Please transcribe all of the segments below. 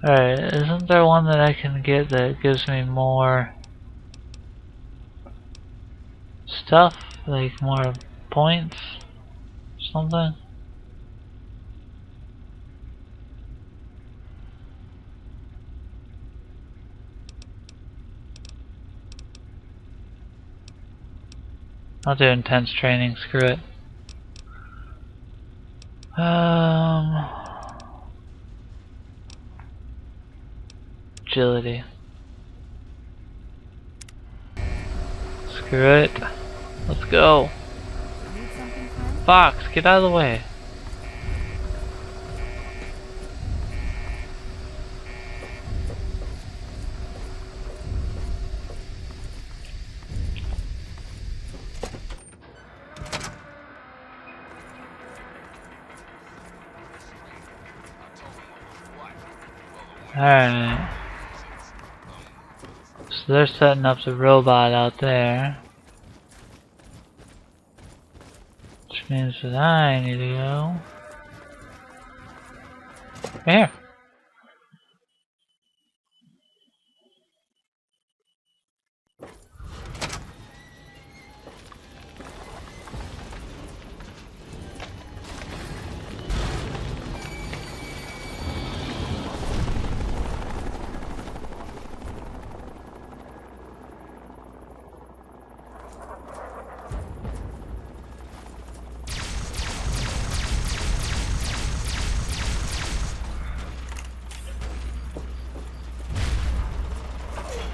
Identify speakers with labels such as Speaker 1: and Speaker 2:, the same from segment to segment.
Speaker 1: Alright, isn't there one that I can get that gives me more stuff? Like more points? Something? I'll do intense training, screw it. Agility. Screw it. Let's go. Fox, get out of the way. Alright. So they're setting up the robot out there. Which means that I need to go right here.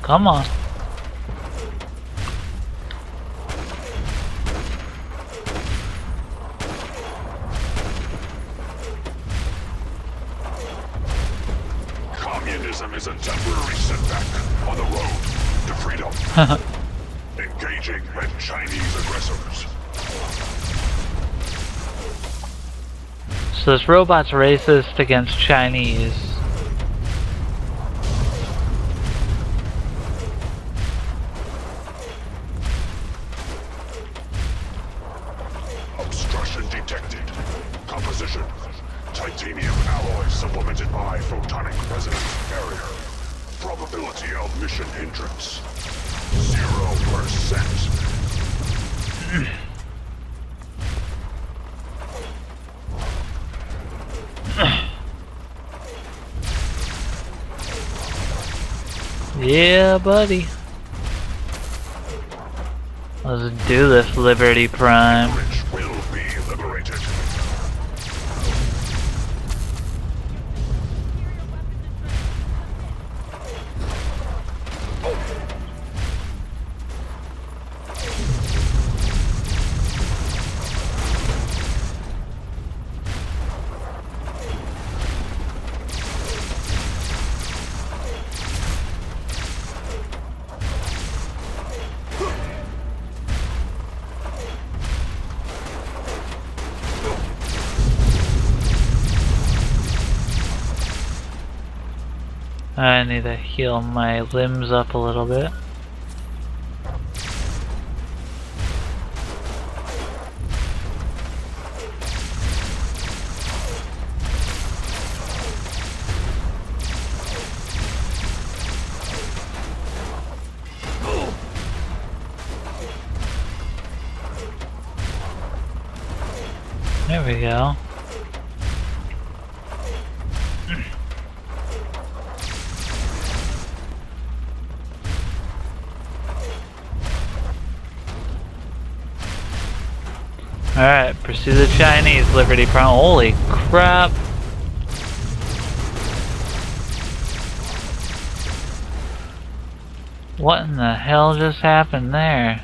Speaker 1: Come on.
Speaker 2: Communism is a temporary setback on the road to freedom. Engaging red Chinese aggressors.
Speaker 1: So this robot's racist against Chinese.
Speaker 2: Obstruction detected. Composition: titanium alloy supplemented by photonic resonance barrier. Probability of mission hindrance: 0%.
Speaker 1: Yeah, buddy. Let's do this, Liberty Prime.
Speaker 2: Rich will be liberated.
Speaker 1: I need to heal my limbs up a little bit. There we go. Alright, pursue the Chinese, Liberty Prime. Holy crap! What in the hell just happened there?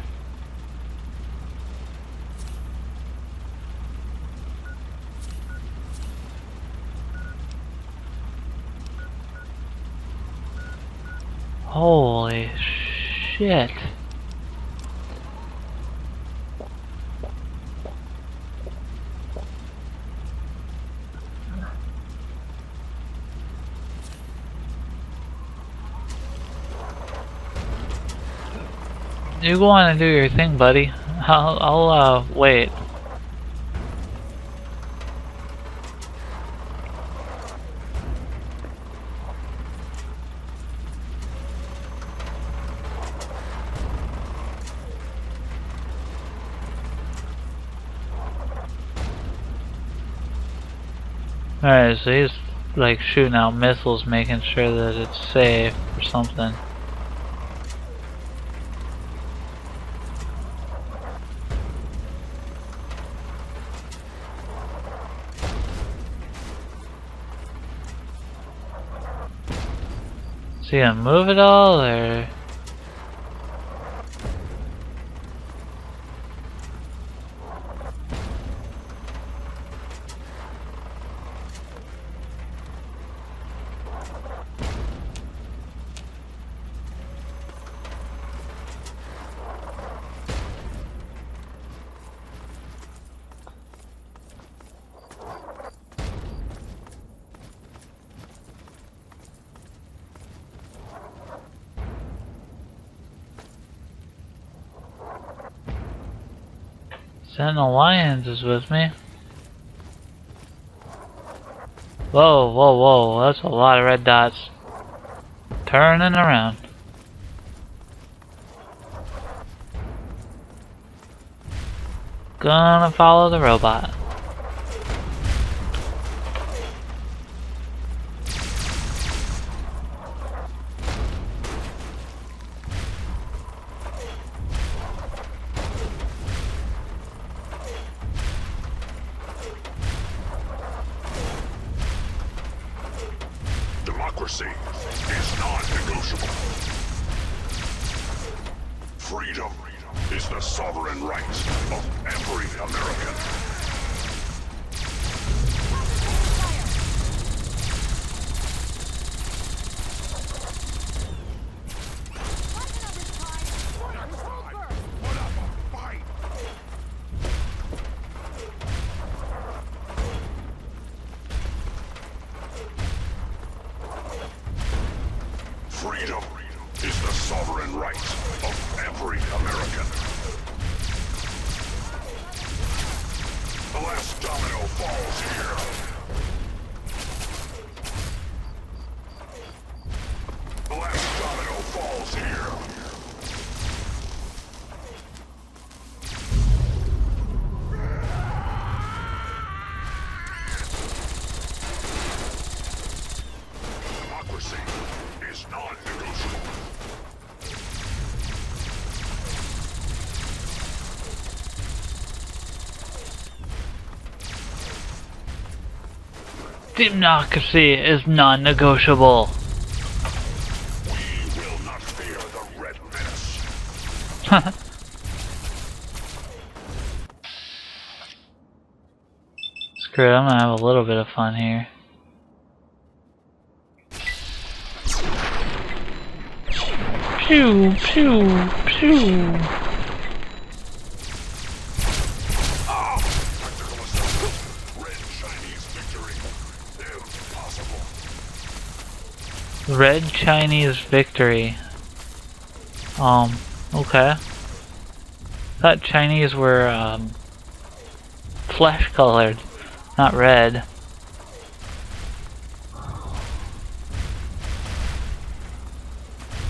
Speaker 1: Holy shit. You go on and do your thing, buddy. I'll wait. Alright, so he's like shooting out missiles, making sure that it's safe or something. Is he gonna move it all, or? Sentinel Lions is with me. Whoa, whoa, whoa, that's a lot of red dots. Turning around. Gonna follow the robot.
Speaker 2: Democracy is non-negotiable. Freedom is the sovereign right of every American. Freedom is the sovereign right of every American. The last domino falls here. The last domino falls here. Democracy is non-negotiable.
Speaker 1: Democracy is non-negotiable.
Speaker 2: We will not fear the Red Menace.
Speaker 1: Screw it, I'm gonna have a little bit of fun here. Pew, pew, pew.
Speaker 2: Tactical assessment. Red Chinese victory. Impossible.
Speaker 1: Red Chinese victory. Okay. Thought Chinese were, flesh colored, not red.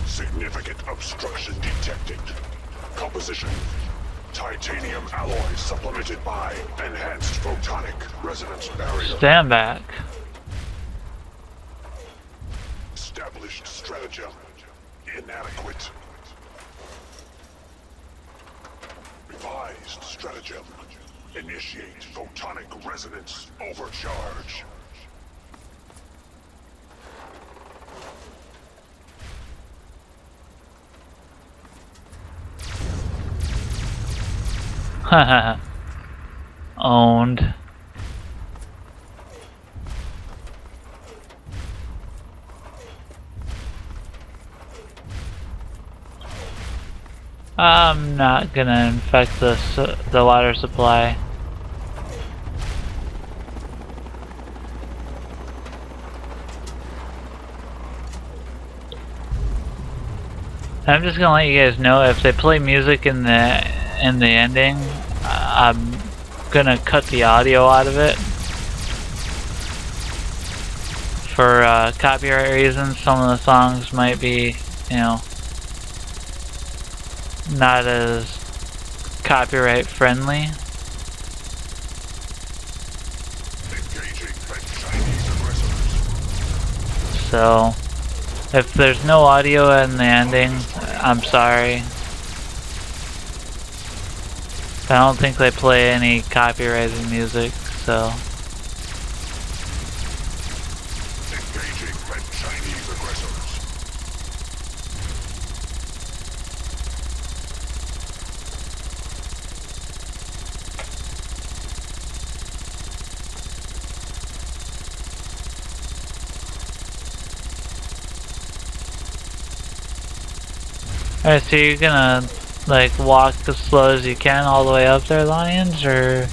Speaker 2: Significant obstruction detected. Composition. Titanium alloy supplemented by enhanced photonic resonance barrier.
Speaker 1: Stand back.
Speaker 2: Established stratagem. Inadequate. Revised stratagem. Initiate photonic resonance overcharge.
Speaker 1: Haha. Owned. I'm not gonna infect the water supply. I'm just gonna let you guys know if they play music in the ending, I'm gonna cut the audio out of it for copyright reasons. Some of the songs might be, you know, not as copyright friendly.
Speaker 2: Engaging Red Chinese
Speaker 1: so if there's no audio in the ending, I'm sorry. I don't think they play any copyrighted music, so.
Speaker 2: Engaging red Chinese aggressors.
Speaker 1: Alright, so you're gonna like walk as slow as you can all the way up there, Lions, or?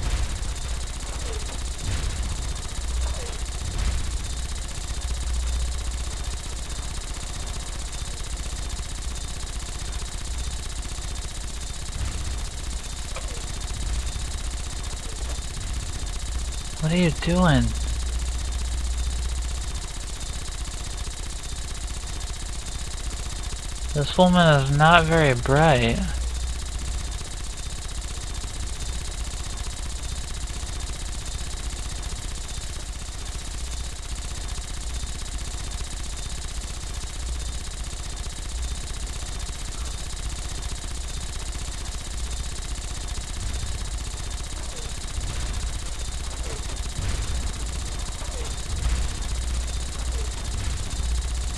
Speaker 1: What are you doing? This woman is not very bright.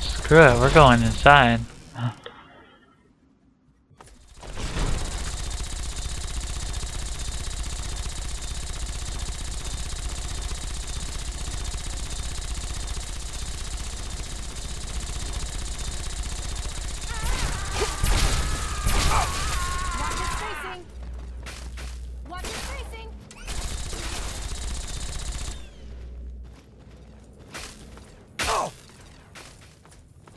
Speaker 1: Screw it, we're going inside.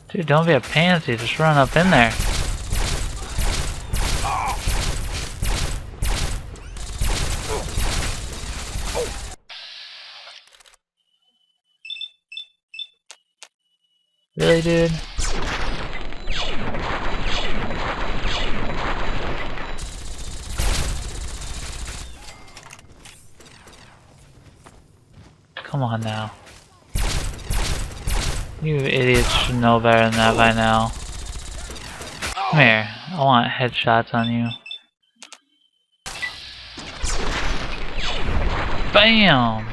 Speaker 1: Dude, don't be a pansy, just run up in there. Really, dude? Come on now. You idiots should know better than that by now. Come here. I want headshots on you. Bam!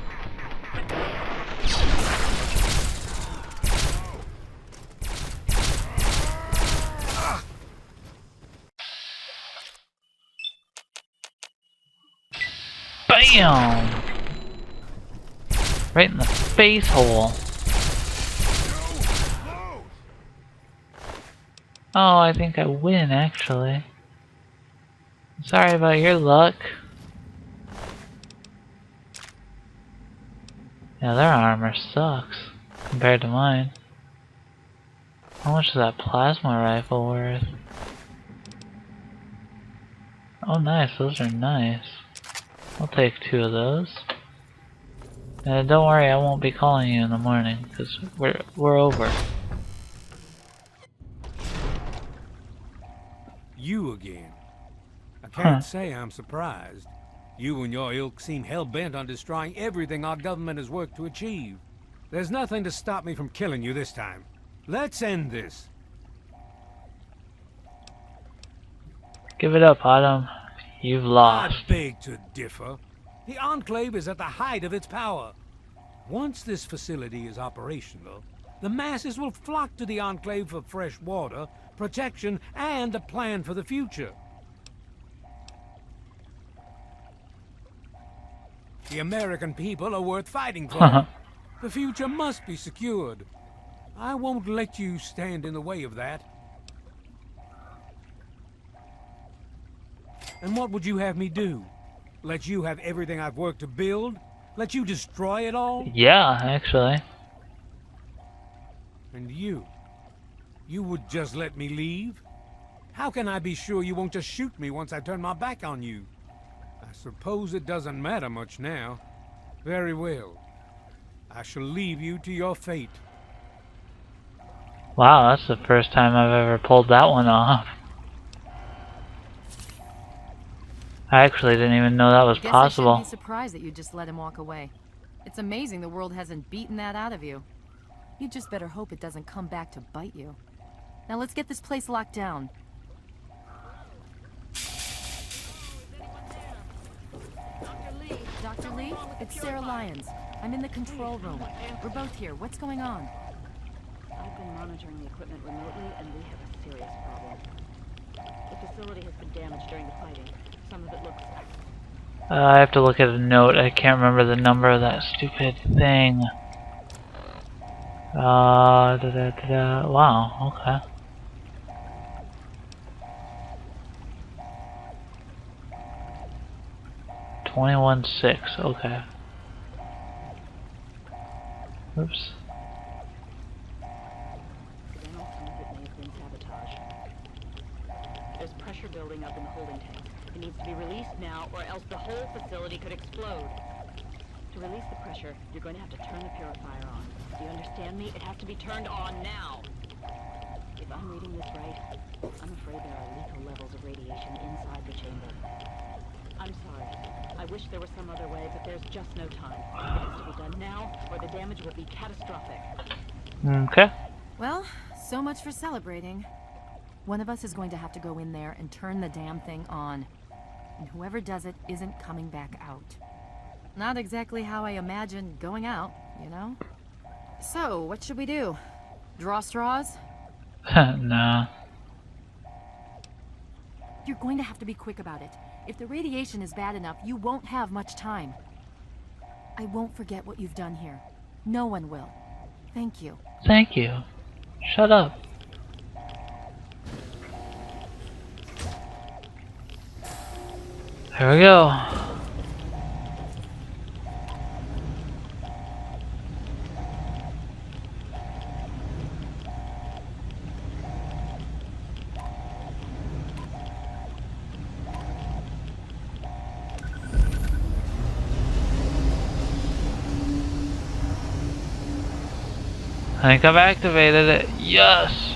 Speaker 1: Bam! Right in the face hole. Oh, I think I win, actually. Sorry about your luck. Yeah, their armor sucks compared to mine. How much is that plasma rifle worth? Oh, nice. Those are nice. I'll take 2 of those. And don't worry, I won't be calling you in the morning because we're over.
Speaker 3: You again. I can't say I'm surprised. You and your ilk seem hell-bent on destroying everything our government has worked to achieve. There's nothing to stop me from killing you this time. Let's end this.
Speaker 1: Give it up, Autumn. You've lost.
Speaker 3: I beg to differ. The Enclave is at the height of its power. Once this facility is operational, the masses will flock to the Enclave for fresh water, protection, and a plan for the future. The American people are worth fighting for. The future must be secured. I won't let you stand in the way of that. And what would you have me do? Let you have everything I've worked to build? Let you destroy it all?
Speaker 1: Yeah, actually.
Speaker 3: And you? You would just let me leave? How can I be sure you won't just shoot me once I turn my back on you? I suppose it doesn't matter much now. Very well. I shall leave you to your fate.
Speaker 1: Wow, that's the first time I've ever pulled that one off. I actually didn't even know that was possible.
Speaker 4: I shouldn't be surprised that you just let him walk away. It's amazing the world hasn't beaten that out of you. You just better hope it doesn't come back to bite you. Now let's get this place locked down. Dr. Lee, it's Sarah Lyons. I'm in the control room. We're both here. What's going on?
Speaker 5: I've been monitoring the equipment remotely, and we have a serious problem. The facility has been damaged during the fighting. Some of it looks...
Speaker 1: I have to look at a note. I can't remember the number of that stupid thing. Wow, okay. $21,600, okay. Oops.
Speaker 5: Some of it may have been sabotage. There's pressure building up in the holding tank. It needs to be released now, or else the whole facility could explode. To release the pressure, you're going to have to turn the purifier on. Do you understand me? It has to be turned on now. If I'm reading this right, I'm afraid there are lethal levels of radiation inside the chamber. I'm sorry. I wish there was some other way, but there's just no time. It has to be done now, or the damage will be catastrophic.
Speaker 1: Okay.
Speaker 4: Well, so much for celebrating. One of us is going to have to go in there and turn the damn thing on. And whoever does it isn't coming back out. Not exactly how I imagined going out, you know? So, what should we do? Draw straws?
Speaker 1: Nah.
Speaker 4: You're going to have to be quick about it. If the radiation is bad enough, you won't have much time. I won't forget what you've done here. No one will. Thank you.
Speaker 1: Thank you. Shut up. Here we go. I think I've activated it. Yes!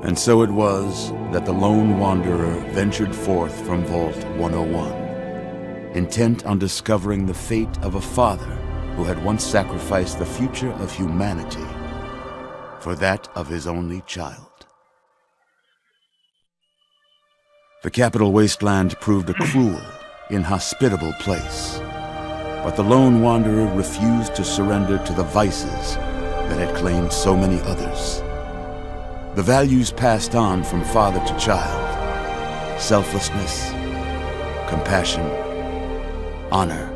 Speaker 6: And so it was that the lone wanderer ventured forth from Vault 101, intent on discovering the fate of a father who had once sacrificed the future of humanity for that of his only child. The capital wasteland proved a cruel, inhospitable place, but the lone wanderer refused to surrender to the vices that had claimed so many others. The values passed on from father to child: selflessness, compassion, honor,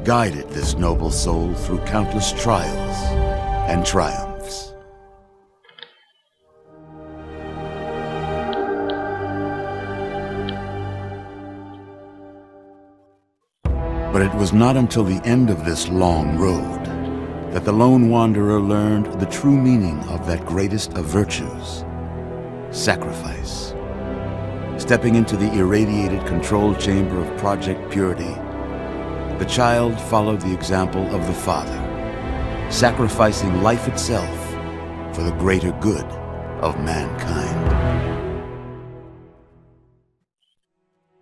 Speaker 6: guided this noble soul through countless trials and triumphs. But it was not until the end of this long road that the lone wanderer learned the true meaning of that greatest of virtues: sacrifice. Stepping into the irradiated control chamber of Project Purity, the child followed the example of the father, sacrificing life itself for the greater good of mankind.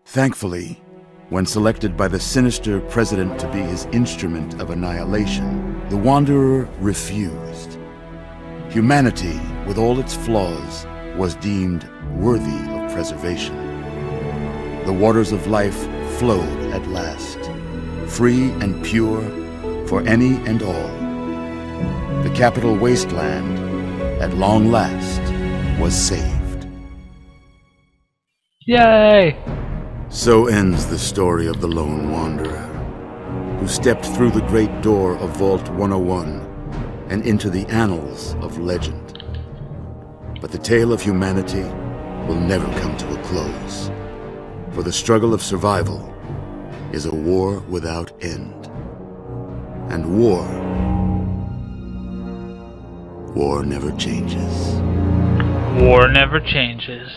Speaker 6: Thankfully, when selected by the sinister president to be his instrument of annihilation, the Wanderer refused. Humanity, with all its flaws, was deemed worthy of preservation. The waters of life flowed at last, free and pure for any and all. The capital wasteland, at long last, was saved.
Speaker 1: Yay!
Speaker 6: So ends the story of the lone wanderer, who stepped through the great door of Vault 101 and into the annals of legend. But the tale of humanity will never come to a close, for the struggle of survival is a war without end. And war War never changes.
Speaker 1: War never changes.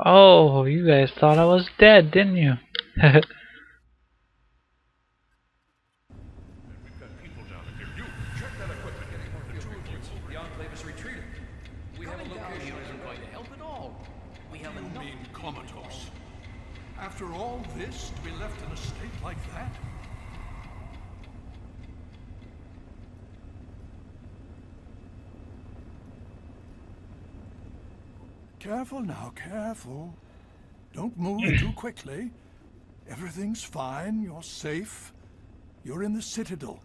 Speaker 1: Oh, you guys thought I was dead, didn't you?
Speaker 2: Comatose. After all this, to be left in a state like that? Careful now, careful. Don't move too quickly. Everything's fine, you're safe. You're in the Citadel.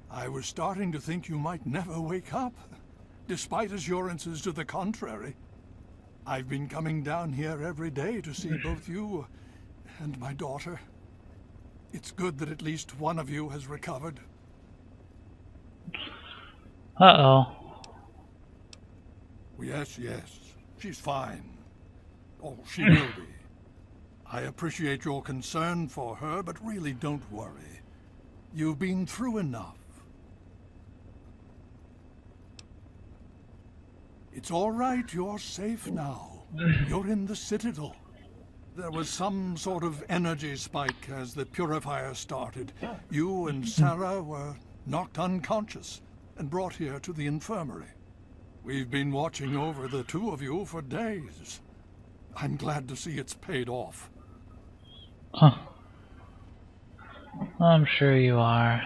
Speaker 2: I was starting to think you might never wake up, despite assurances to the contrary. I've been coming down here every day to see both you and my daughter. It's good that at least one of you has recovered.
Speaker 1: Uh-oh.
Speaker 2: Yes, yes. She's fine. Oh, she will be. I appreciate your concern for her, but really don't worry. You've been through enough. It's all right, you're safe now. You're in the Citadel. There was some sort of energy spike as the purifier started. You and Sarah were knocked unconscious and brought here to the infirmary. We've been watching over the two of you for days. I'm glad to see it's paid off.
Speaker 1: Huh. I'm sure you are.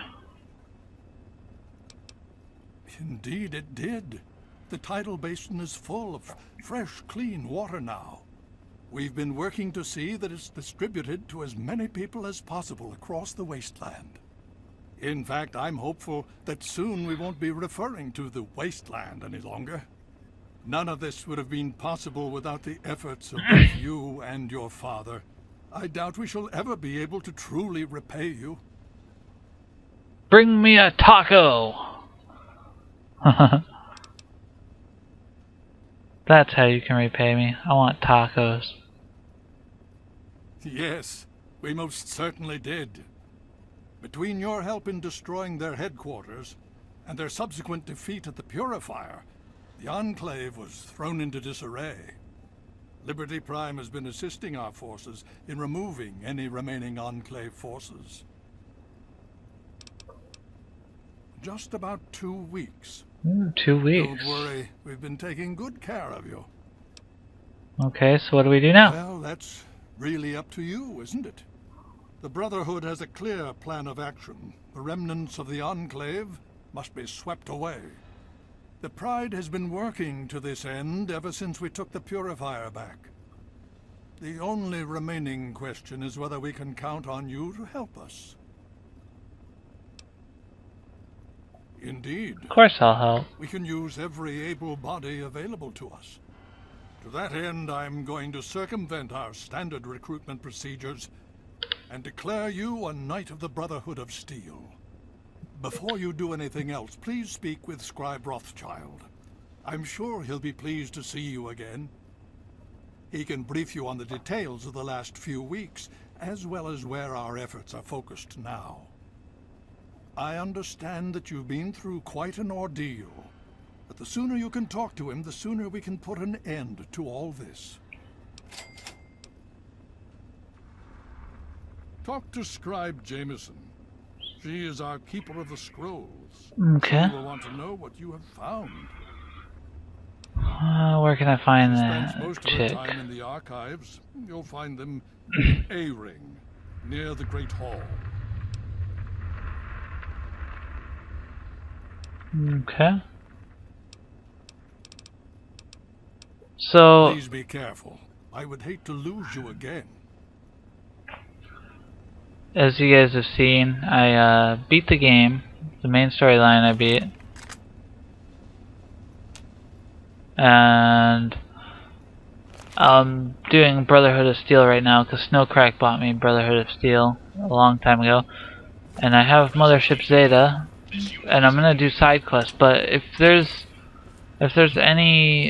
Speaker 2: Indeed it did. The tidal basin is full of fresh, clean water now. We've been working to see that it's distributed to as many people as possible across the wasteland. In fact, I'm hopeful that soon we won't be referring to the wasteland any longer. None of this would have been possible without the efforts of both you and your father. I doubt we shall ever be able to truly repay you.
Speaker 1: Bring me a taco! That's how you can repay me. I want tacos.
Speaker 2: Yes, we most certainly did. Between your help in destroying their headquarters and their subsequent defeat at the Purifier, the Enclave was thrown into disarray. Liberty Prime has been assisting our forces in removing any remaining Enclave forces. Just about 2 weeks.
Speaker 1: 2 weeks.
Speaker 2: Don't worry, we've been taking good care of you.
Speaker 1: Okay, so what do we do now?
Speaker 2: Well, that's really up to you, isn't it? The Brotherhood has a clear plan of action. The remnants of the Enclave must be swept away. The Pride has been working to this end ever since we took the Purifier back. The only remaining question is whether we can count on you to help us. Indeed.
Speaker 1: Of course I'll help.
Speaker 2: We can use every able body available to us. To that end, I'm going to circumvent our standard recruitment procedures and declare you a Knight of the Brotherhood of Steel. Before you do anything else, please speak with Scribe Rothschild. I'm sure he'll be pleased to see you again. He can brief you on the details of the last few weeks, as well as where our efforts are focused now. I understand that you've been through quite an ordeal, but the sooner you can talk to him, the sooner we can put an end to all this. Talk to Scribe Jameson. She is our keeper of the scrolls.
Speaker 1: Okay.
Speaker 2: She will want to know what you have found.
Speaker 1: Where can I find
Speaker 2: She
Speaker 1: that
Speaker 2: spends most of
Speaker 1: chick?
Speaker 2: her time in the archives. You'll find them in A-Ring, near the Great Hall.
Speaker 1: Okay. So,
Speaker 2: Please be careful. I would hate to lose you again.
Speaker 1: as you guys have seen, I beat the game. The main storyline I beat. And I'm doing Brotherhood of Steel right now because Snowcrack bought me Brotherhood of Steel a long time ago. And I have Mothership Zeta, and I'm gonna do side quests. But if there's if there's any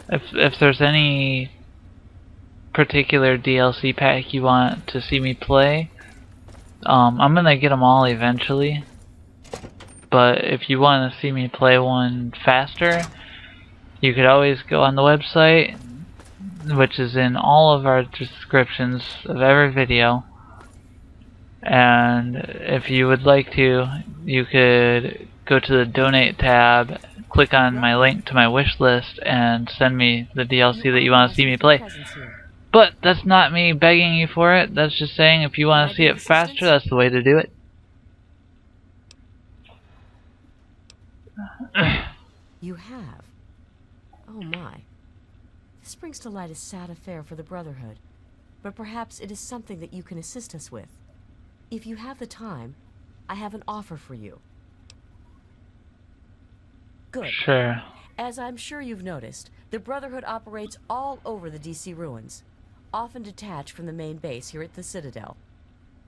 Speaker 1: if there's any particular DLC pack you want to see me play, I'm gonna get them all eventually. But if you want to see me play one faster, you could always go on the website, which is in all of our descriptions of every video. And if you would like to, you could go to the donate tab, click on my link to my wish list, and send me the DLC that you want to see me play. But that's not me begging you for it. That's just saying if you want to see it faster, that's the way to do it.
Speaker 7: You have? Oh my. This brings to light a sad affair for the Brotherhood, but perhaps it is something that you can assist us with. If you have the time, I have an offer for you. Good.
Speaker 1: Sure.
Speaker 7: As I'm sure you've noticed, the Brotherhood operates all over the DC ruins, often detached from the main base here at the Citadel.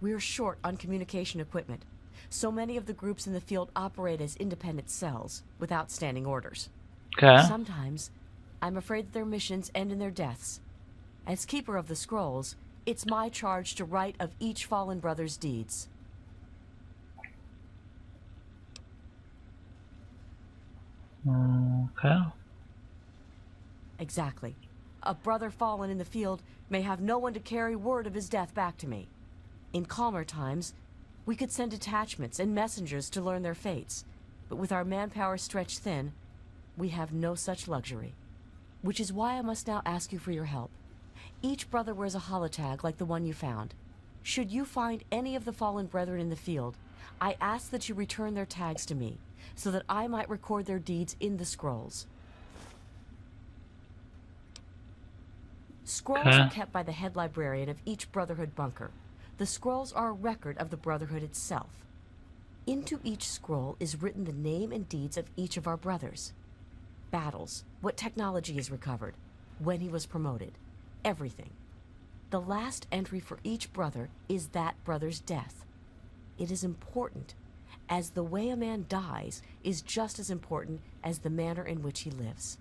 Speaker 7: We're short on communication equipment, so many of the groups in the field operate as independent cells, without standing orders.
Speaker 1: Okay.
Speaker 7: Sometimes, I'm afraid that their missions end in their deaths. As Keeper of the Scrolls, it's my charge to write of each fallen brother's deeds.
Speaker 1: Okay.
Speaker 7: Exactly. A brother fallen in the field may have no one to carry word of his death back to me. In calmer times, we could send detachments and messengers to learn their fates, but with our manpower stretched thin, we have no such luxury. Which is why I must now ask you for your help. Each brother wears a holotag like the one you found. Should you find any of the fallen brethren in the field, I ask that you return their tags to me, so that I might record their deeds in the scrolls. Scrolls are kept by the head librarian of each Brotherhood bunker. The scrolls are a record of the Brotherhood itself. Into each scroll is written the name and deeds of each of our brothers. Battles, what technology is recovered, when he was promoted, everything. The last entry for each brother is that brother's death. It is important, as the way a man dies is just as important as the manner in which he lives.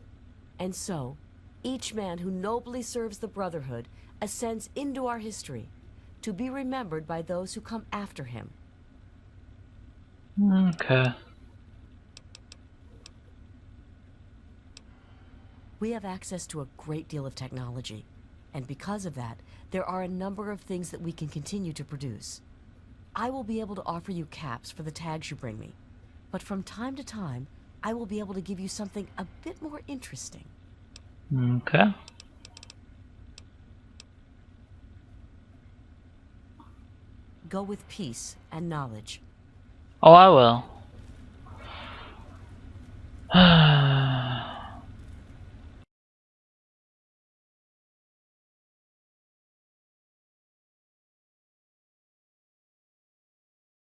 Speaker 7: And so, each man who nobly serves the Brotherhood ascends into our history, to be remembered by those who come after him.
Speaker 1: Okay.
Speaker 7: We have access to a great deal of technology, and because of that, there are a number of things that we can continue to produce. I will be able to offer you caps for the tags you bring me, but from time to time, I will be able to give you something a bit more interesting.
Speaker 1: Okay.
Speaker 7: Go with peace and knowledge.
Speaker 1: Oh, I will.